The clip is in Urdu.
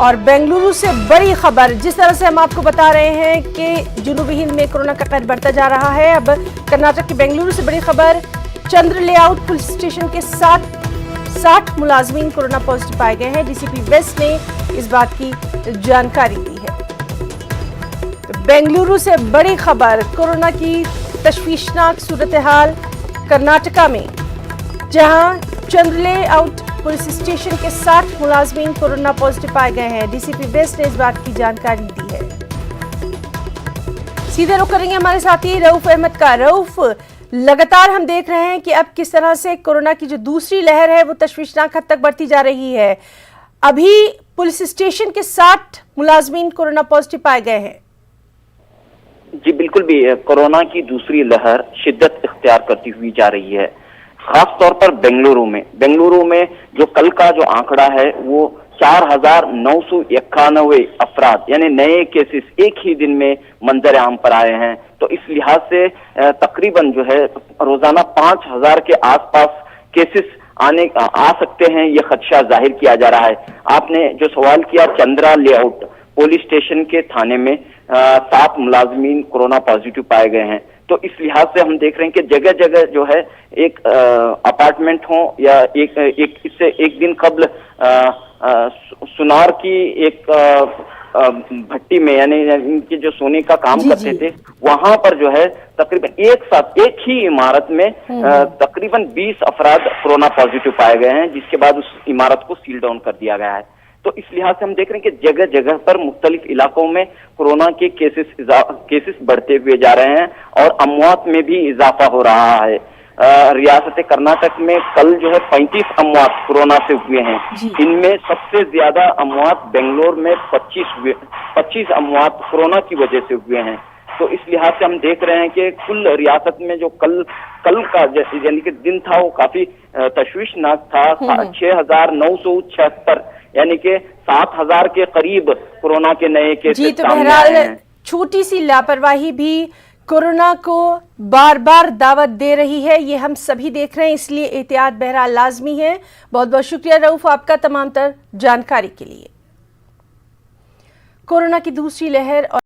اور بنگلورو سے بڑی خبر، جس طرح سے ہم آپ کو بتا رہے ہیں کہ جنوبی ہند میں کورونا کا قہر بڑھتا جا رہا ہے۔ اب کرناٹک کے بنگلورو سے بڑی خبر، Chandra lay out police station کے 60 ملازمین کورونا پازیٹیو پائے گئے ہیں۔ ڈی سی پی ویسٹ نے اس بات کی جانکاری دی ہے۔ بنگلورو سے بڑی خبر، کورونا کی تشویشناک صورتحال کرناٹکا میں، جہاں Chandra lay out police station کے 60 ملازمین کورونا پازیٹیو پائے گئے ہیں۔ ڈی سی پی ویسٹ نے اس بات کی جانکاری دی ہے۔ سیدھے رخ کریں گے ہمارے ساتھی رؤف احمد کا۔ رؤف، لگاتار ہم دیکھ رہے ہیں کہ اب کس طرح سے کورونا کی جو دوسری لہر ہے وہ تشویشناک حد تک بڑھتی جا رہی ہے۔ ابھی پولیس اسٹیشن کے 60 ملازمین کورونا پازیٹیو پائے گئے ہیں۔ جی بالکل بھی، کورونا کی دوسری لہر شدت اختیار کرتی ہوئی جا رہی ہے، خاص طور پر بنگلورو میں جو کل کا جو آنکڑا ہے وہ 4991 افراد یعنی نئے کیسز ایک ہی دن میں منظر عام پر آئے ہیں۔ تو اس لحاظ سے تقریباً جو ہے روزانہ 5000 کے آس پاس کیسز آ سکتے ہیں، یہ خدشہ ظاہر کیا جا رہا ہے۔ آپ نے جو سوال کیا، Chandra lay out police station کے تھانے میں 7 ملازمین کورونا پازیٹیو پائے گئے ہیں۔ تو اس لحاظ سے ہم دیکھ رہے ہیں کہ جگہ جگہ جو ہے ایک اپارٹمنٹ ہوں یا اس سے ایک دن قبل سونار کی ایک بھٹی میں، یعنی ان کے جو سونے کا کام کرتے تھے، وہاں پر جو ہے تقریباً ایک ہی عمارت میں تقریباً 20 افراد کورونا پازیٹیو پائے گئے ہیں، جس کے بعد اس عمارت کو سیل ڈاؤن کر دیا گیا ہے۔ تو اس لحاظ سے ہم دیکھ رہے ہیں کہ جگہ جگہ پر مختلف علاقوں میں کورونا کے کیسز بڑھتے ہوئے جا رہے ہیں اور اموات میں بھی اضافہ ہو رہا ہے۔ ریاست کرناٹک میں کل جو ہے 35 اموات کورونا سے ہوئے ہیں۔ ان میں سب سے زیادہ اموات بنگلور میں 25 اموات کورونا کی وجہ سے ہوئے ہیں۔ تو اس لحاظ سے ہم دیکھ رہے ہیں کہ کل ریاست میں جو کل کا یعنی کہ دن تھا وہ کافی تشویشناک تھا۔ 6976 یعنی کہ 7000 کے قریب کورونا کے نئے کیسز سامنے آئے ہیں۔ چھوٹی سی لاپرواہی بھی کورونا کو بار بار دعوت دے رہی ہے، یہ ہم سبھی دیکھ رہے ہیں، اس لیے احتیاط بہرحال لازمی ہے۔ بہت بہت شکریہ رؤف آپ کا تمام تر جانکاری کے لیے۔ کورونا کی دوسری لہر اور